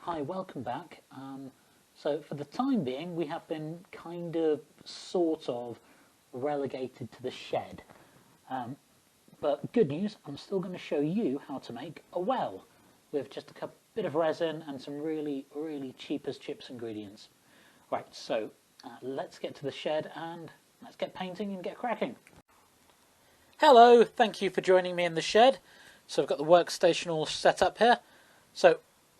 Hi, welcome back. So for the time being, we have been kind of, sort of, relegated to the shed. But good news, I'm still going to show you how to make a well with just a bit of resin and some really, really cheap as chips ingredients. Right, so let's get to the shed and let's get painting and get cracking. Hello, thank you for joining me in the shed. So I've got the workstation all set up here. So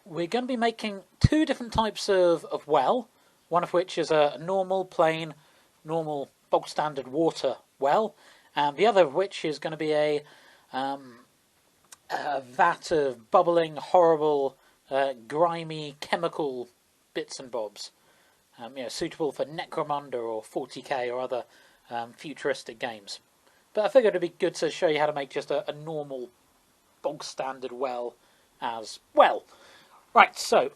we're going to be making two different types of well, one of which is a normal, plain, normal, bog standard water well, and the other of which is going to be a vat of bubbling, horrible, grimy, chemical bits and bobs. Suitable for Necromunda or 40k or other futuristic games. But I figured it'd be good to show you how to make just a normal, bog standard well as well. Right, so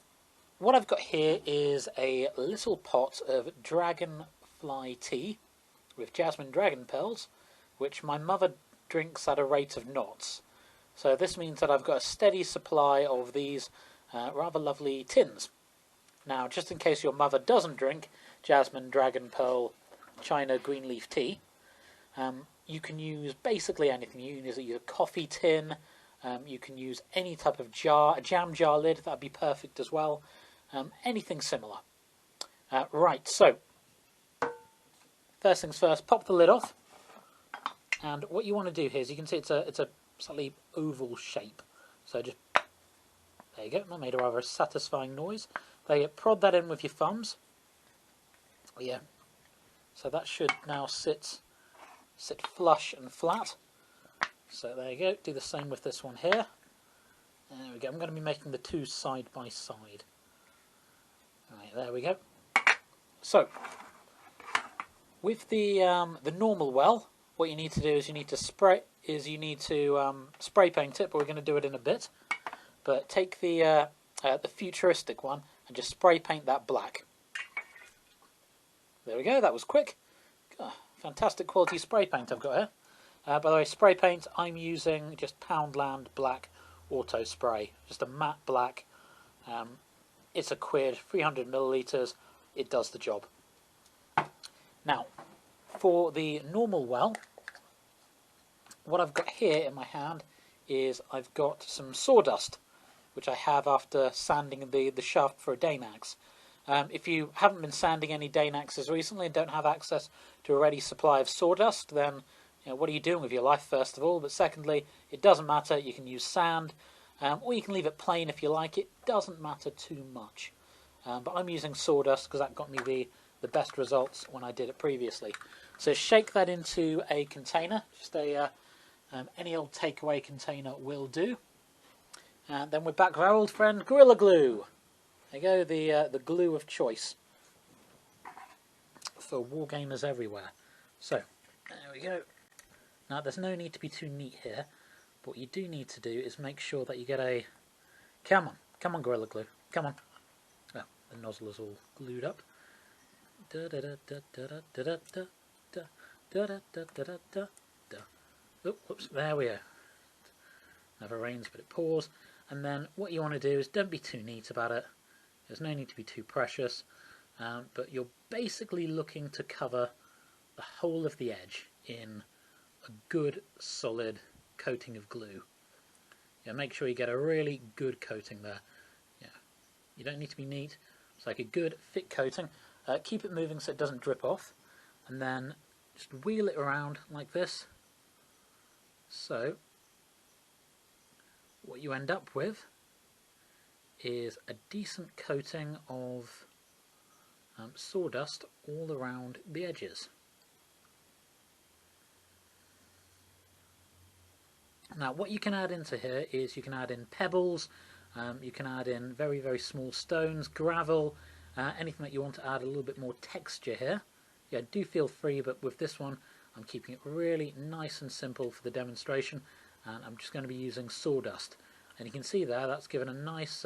what I've got here is a little pot of dragonfly tea with jasmine dragon pearls, which my mother drinks at a rate of knots. So this means that I've got a steady supply of these rather lovely tins. Now, just in case your mother doesn't drink jasmine dragon pearl China green leaf tea, you can use basically anything. You can use a coffee tin. You can use any type of jar, a jam jar lid, that'd be perfect as well. Anything similar. Right, so first things first, pop the lid off. And what you want to do here is, you can see it's a slightly oval shape. So just, there you go, that made a rather satisfying noise. There you go, prod that in with your thumbs. Yeah. So that should now sit flush and flat. So there you go, do the same with this one here. There we go, I'm going to be making the two side by side. Right, there we go. So, with the normal well, what you need to do is you need to spray paint it, but we're going to do it in a bit. But take the futuristic one and just spray paint that black. There we go, that was quick. Oh, fantastic quality spray paint I've got here. By the way, spray paint, I'm using just Poundland Black Auto Spray. Just a matte black. It's a quid, 300 millilitres. It does the job. Now, for the normal well, what I've got here in my hand is I've got some sawdust, which I have after sanding the shaft for a Danax. If you haven't been sanding any Danaxes recently and don't have access to a ready supply of sawdust, then what are you doing with your life, first of all? But secondly, it doesn't matter. You can use sand, or you can leave it plain if you like. It doesn't matter too much. But I'm using sawdust because that got me the best results when I did it previously. So shake that into a container. Just any old takeaway container will do. And then we're back with our old friend Gorilla Glue. There you go, the glue of choice for wargamers everywhere. So there we go. Now, there's no need to be too neat here, but what you do need to do is make sure that you get a... Come on, Gorilla Glue, come on. Oh, the nozzle is all glued up. Oh, whoops, there we go. Never rains, but it pours. And then what you want to do is, don't be too neat about it. There's no need to be too precious, but you're basically looking to cover the whole of the edge in a good solid coating of glue. Yeah, make sure you get a really good coating there. Yeah, you don't need to be neat. It's like a good thick coating. Keep it moving so it doesn't drip off, and then just wheel it around like this. So what you end up with is a decent coating of sawdust all around the edges. Now, what you can add into here is you can add in pebbles, you can add in very, very small stones, gravel, anything that you want to add a little bit more texture here. Yeah, do feel free, but with this one, I'm keeping it really nice and simple for the demonstration, and I'm just going to be using sawdust. And you can see there, that's given a nice,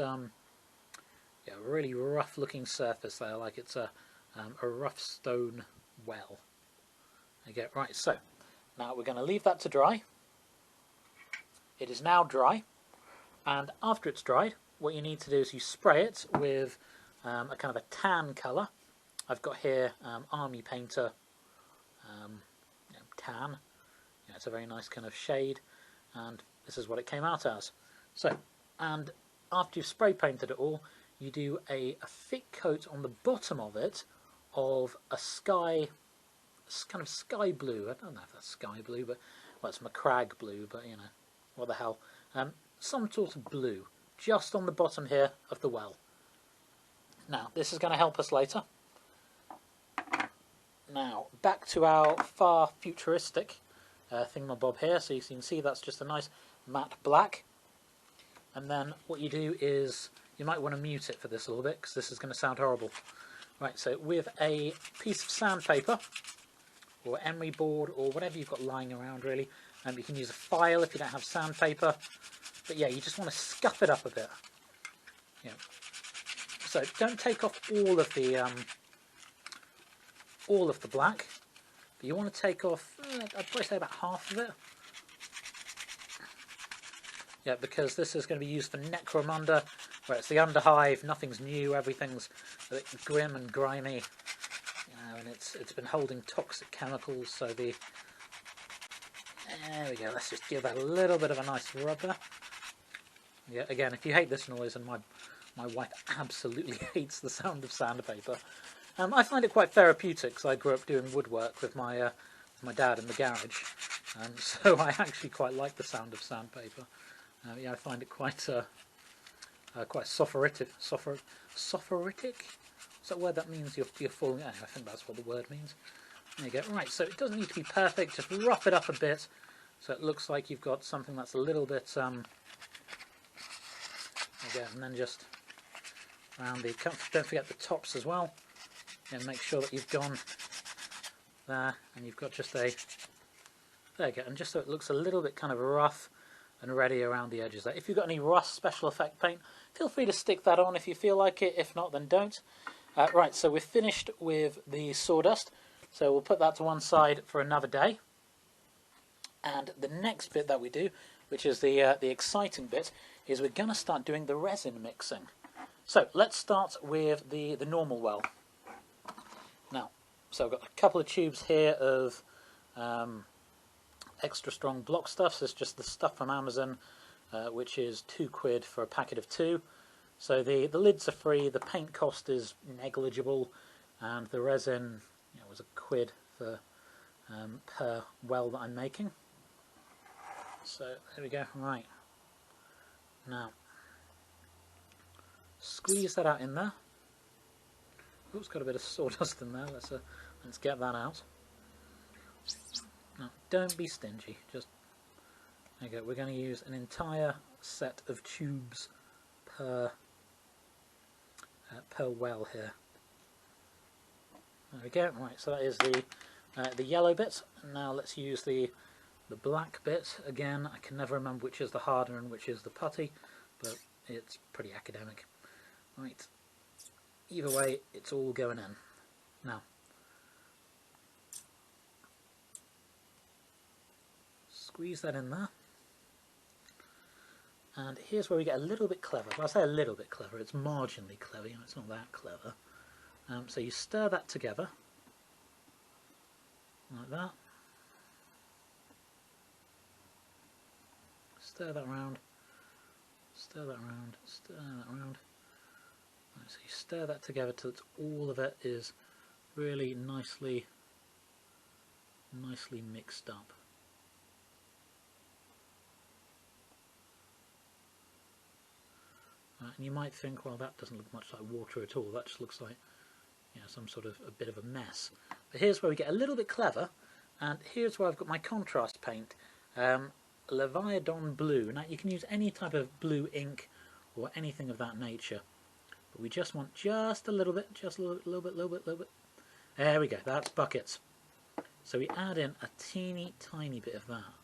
really rough-looking surface there, like it's a rough stone well. Okay, right, so now we're going to leave that to dry. It is now dry, and after it's dried, what you need to do is you spray it with a kind of a tan colour. I've got here Army Painter tan. Yeah, it's a very nice kind of shade, and this is what it came out as. So, and after you've spray painted it all, you do a thick coat on the bottom of it of a kind of sky blue. I don't know if that's sky blue, but well, it's McCrag blue, but you know, what the hell. Some sort of blue just on the bottom here of the well. Now, this is going to help us later. Now, back to our far futuristic thingamabob here. So you can see that's just a nice matte black. And then what you do is, you might want to mute it for this a little bit, because this is going to sound horrible. Right, so with a piece of sandpaper, or emery board, or whatever you've got lying around really, you can use a file if you don't have sandpaper. But yeah, you just want to scuff it up a bit. Yeah. So don't take off all of the black, but you want to take off, I'd probably say about half of it. Yeah, because this is going to be used for Necromunda, where it's the Underhive, nothing's new, everything's a bit grim and grimy, you know, and it's been holding toxic chemicals. So there we go. Let's just give that a little bit of a nice rub there. Yeah, again, if you hate this noise, and my wife absolutely hates the sound of sandpaper, I find it quite therapeutic, because I grew up doing woodwork with my dad in the garage, so I actually quite like the sound of sandpaper. Yeah, I find it quite soporific. Soporific? Is that a word that means you're falling? I think that's what the word means. There you go. Right, so it doesn't need to be perfect. Just rough it up a bit, so it looks like you've got something that's a little bit. Again, and then just around the. Don't forget the tops as well, and make sure that you've gone there, and you've got just a. There you go, and just so it looks a little bit kind of rough and ready around the edges there. If you've got any rust special effect paint, feel free to stick that on if you feel like it. If not, then don't. Right, so we're finished with the sawdust, so we'll put that to one side for another day. And the next bit that we do, which is the exciting bit, is we're going to start doing the resin mixing. So let's start with the normal well. Now, so I've got a couple of tubes here of extra strong block stuff. So it's just the stuff from Amazon, which is £2 for a packet of 2. So the lids are free, the paint cost is negligible, and the resin, you know, was £1 for per well that I'm making. So there we go. Right, now squeeze that out in there. Oops, got a bit of sawdust in there. Let's get that out. Now, don't be stingy. Just there you go. We're going to use an entire set of tubes per well here. There we go. Right, so that is the yellow bit. Now let's use the black bit. Again, I can never remember which is the harder and which is the putty, but it's pretty academic. Right. Either way, it's all going in. Now, squeeze that in there. And here's where we get a little bit clever. Well, I say a little bit clever, it's marginally clever, you know, it's not that clever. So you stir that together, like that. Stir that around, stir that around, stir that around. Right, so you stir that together till all of it is really nicely mixed up. And you might think, well, that doesn't look much like water at all. That just looks like, you know, some sort of a bit of a mess. But here's where we get a little bit clever, and here's where I've got my contrast paint, Leviathan Blue. Now you can use any type of blue ink or anything of that nature, but we just want just a little bit, just a little bit. There we go. That's buckets. So we add in a teeny tiny bit of that.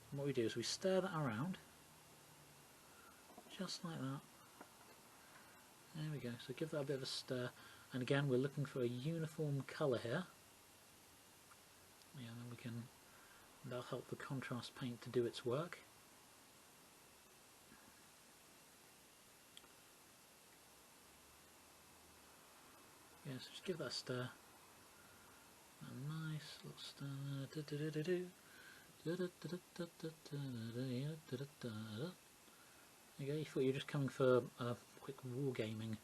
And what we do is we stir that around. Just like that. There we go. So give that a bit of a stir, and again we're looking for a uniform colour here. Yeah, then that'll help the contrast paint to do its work. so just give that a stir. A nice little stir. There you go, you thought you were just coming for a quick wargaming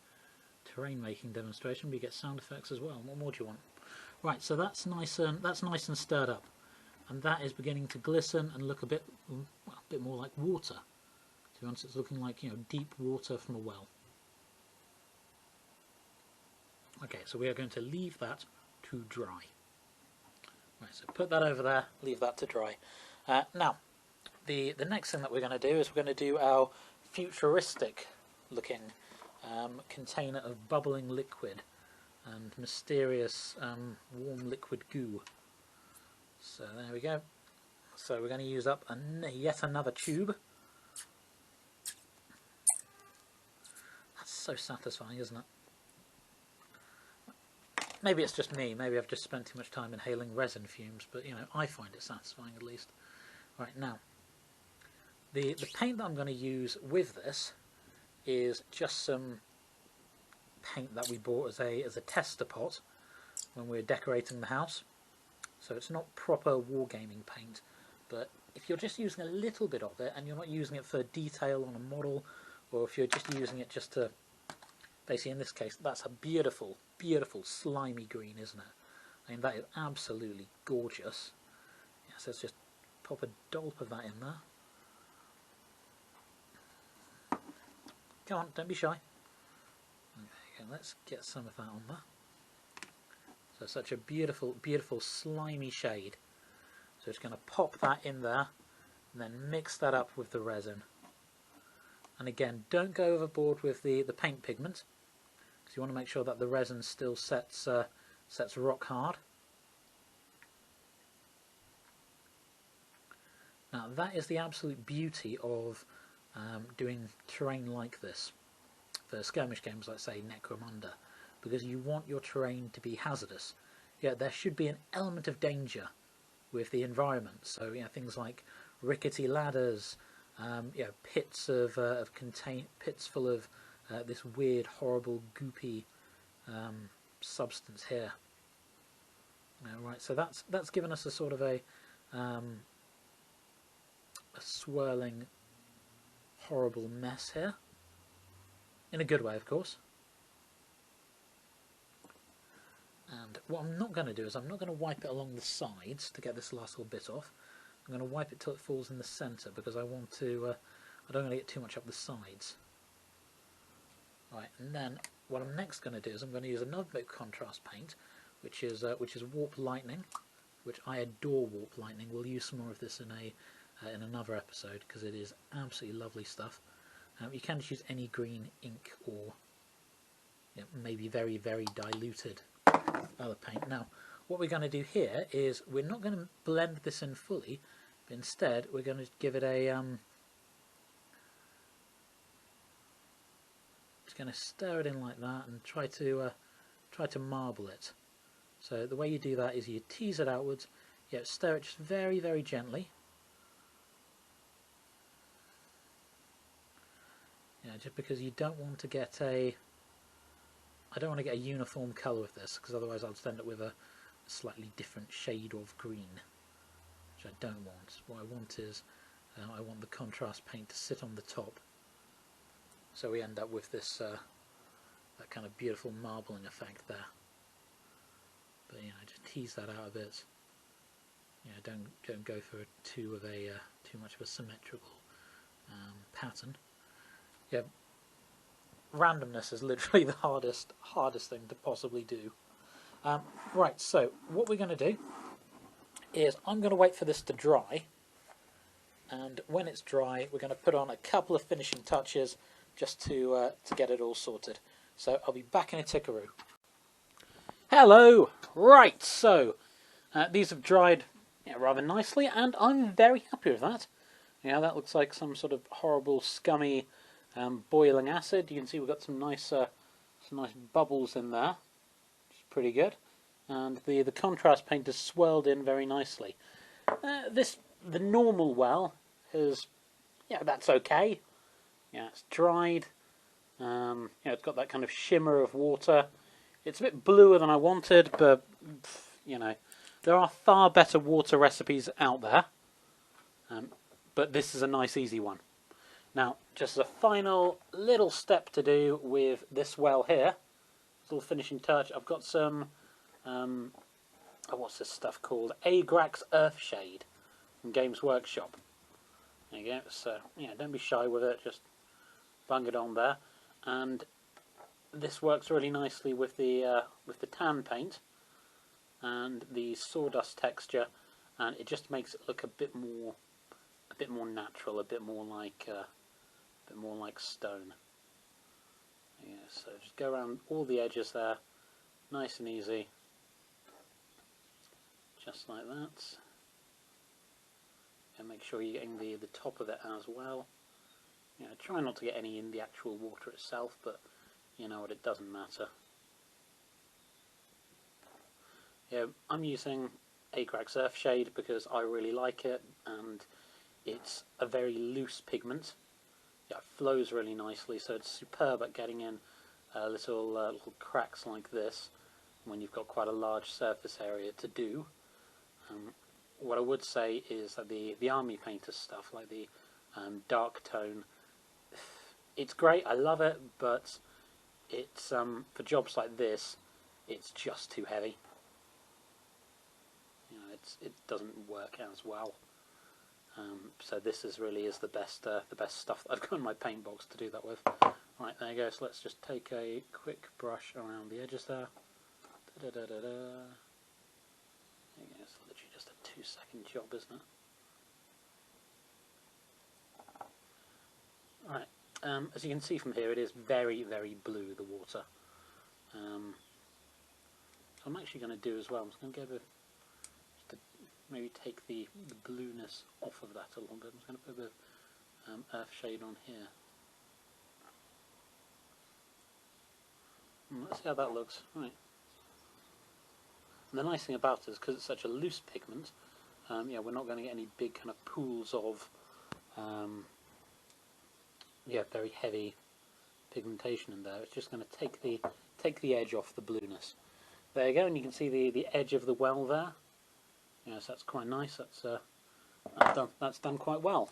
terrain making demonstration, but you get sound effects as well. What more do you want? Right, so that's nice and stirred up, and that is beginning to glisten and look a bit more like water. To be honest, it's looking like, you know, deep water from a well. Okay, so we are going to leave that to dry. Right, so put that over there, leave that to dry. Now, the next thing that we're going to do is we're going to do our futuristic looking container of bubbling liquid and mysterious warm liquid goo. So there we go. So we're going to use up yet another tube. That's so satisfying, isn't it? Maybe it's just me, maybe I've just spent too much time inhaling resin fumes, but you know, I find it satisfying at least. Right, now, the paint that I'm going to use with this is just some paint that we bought as a tester pot when we were decorating the house. So it's not proper wargaming paint, but if you're just using a little bit of it and you're not using it for detail on a model, or if you're just using it just to, basically in this case, that's a beautiful, beautiful slimy green, isn't it? I mean, that is absolutely gorgeous. Yeah, so let's just pop a dollop of that in there. Come on, don't be shy. Okay, let's get some of that on there. So such a beautiful, beautiful slimy shade. So just going to pop that in there and then mix that up with the resin. And again, don't go overboard with the paint pigment, because you want to make sure that the resin still sets rock hard. Now that is the absolute beauty of doing terrain like this for skirmish games like, say, Necromunda, because you want your terrain to be hazardous. Yeah, there should be an element of danger with the environment. So, you know, things like rickety ladders, you know, pits pits full of this weird, horrible, goopy substance here. Right, so that's given us a sort of a swirling, horrible mess here, in a good way, of course. And what I'm not going to do is I'm not going to wipe it along the sides to get this last little bit off. I'm going to wipe it till it falls in the centre, because I want to, I don't want to get too much up the sides. Right, and then what I'm next going to do is I'm going to use another bit of contrast paint, which is Warp Lightning, which I adore. Warp Lightning. We'll use some more of this in another episode, because it is absolutely lovely stuff. You can just use any green ink, or maybe very, very diluted other paint. Now, what we're going to do here is we're not going to blend this in fully, but instead we're going to give it a just going to stir it in like that and try to marble it. So the way you do that is you tease it outwards, stir it just very, very gently. Just because you don't want to get I don't want to get a uniform colour with this, because otherwise I'll just end up with a slightly different shade of green, which I don't want. What I want is I want the contrast paint to sit on the top, so we end up with this that kind of beautiful marbling effect there. But just tease that out a bit. Don't go for too much of a symmetrical pattern. Yeah, randomness is literally the hardest thing to possibly do. Right, so what we're going to do is I'm going to wait for this to dry, and when it's dry we're going to put on a couple of finishing touches just to get it all sorted. So I'll be back in a tickaroo. Hello! Right, so these have dried rather nicely, and I'm very happy with that. That looks like some sort of horrible, scummy boiling acid. You can see we've got some nice bubbles in there, which is pretty good, and the contrast paint is swirled in very nicely. The normal well is that's okay. It's dried. It's got that kind of shimmer of water. It's a bit bluer than I wanted, but, you know, there are far better water recipes out there. But this is a nice, easy one. Now, just as a final little step to do with this well here, little finishing touch, I've got some, what's this stuff called? Agrax Earthshade from Games Workshop. There you go. So, yeah, don't be shy with it, just bung it on there. And this works really nicely with the tan paint and the sawdust texture, and it just makes it look a bit more natural, a bit more like stone. Yeah, so just go around all the edges there, nice and easy, just like that. And make sure you're getting the top of it as well. You know, try not to get any in the actual water itself, but you know what, it doesn't matter. Yeah, I'm using Agrax Earthshade because I really like it, and it's a very loose pigment. Yeah, it flows really nicely, so it's superb at getting in little cracks like this when you've got quite a large surface area to do. What I would say is that the army painter stuff, like the dark tone, it's great, I love it, but it's for jobs like this, it's just too heavy. You know, it doesn't work as well. So this really is the best stuff that I've got in my paint box to do that with. Right, there you go. So let's just take a quick brush around the edges there. Da da da da da. There you go. It's literally just a 2-second job, isn't it? Right. As you can see from here, it is very, very blue, the water. So I'm actually going to do as well. I'm just going to give it. Maybe take the blueness off of that a little bit. I'm just going to put a bit of earth shade on here. Let's see how that looks. Right. And the nice thing about it is because it's such a loose pigment, yeah, we're not going to get any big kind of pools of yeah, very heavy pigmentation in there. It's just going to take the edge off the blueness. There you go, and you can see the edge of the well there. Yes, that's quite nice. That's done quite well.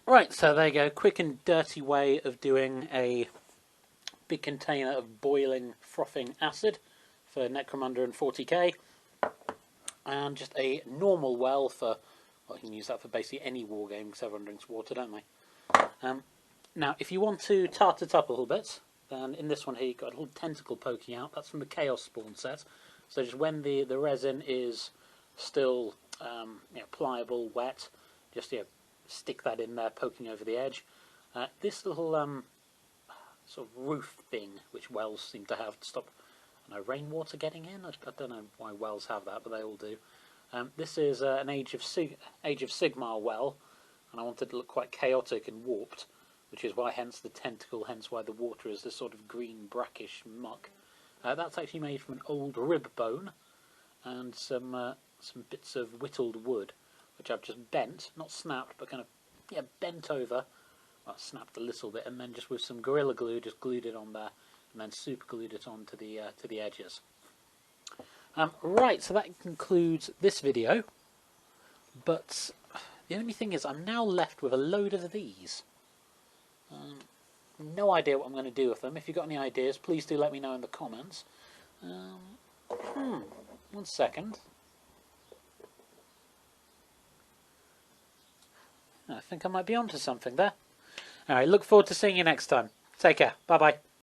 Right, so there you go. Quick and dirty way of doing a big container of boiling, frothing acid for Necromunda and 40k, and just a normal well for. Well, you can use that for basically any war game because everyone drinks water, don't they? Now, if you want to tart it up a little bit, then in this one here you've got a little tentacle poking out. That's from the Chaos Spawn set. So just when the resin is still you know, pliable, wet, just stick that in there, poking over the edge. This little sort of roof thing, which wells seem to have to stop rainwater getting in. I don't know why wells have that, but they all do. This is an Age of Sigmar well, and I wanted it to look quite chaotic and warped, which is why, hence the tentacle, hence why the water is this sort of green brackish muck. That's actually made from an old rib bone and some bits of whittled wood, which I've just bent, not snapped, but kind of bent over. Well, snapped a little bit, and then just with some Gorilla Glue, just glued it on there, and then super glued it on to the edges. Right, so that concludes this video. But the only thing is, I'm now left with a load of these. No idea what I'm going to do with them. If you've got any ideas, please do let me know in the comments. 1 second. I think I might be onto something there. Alright, look forward to seeing you next time. Take care. Bye-bye.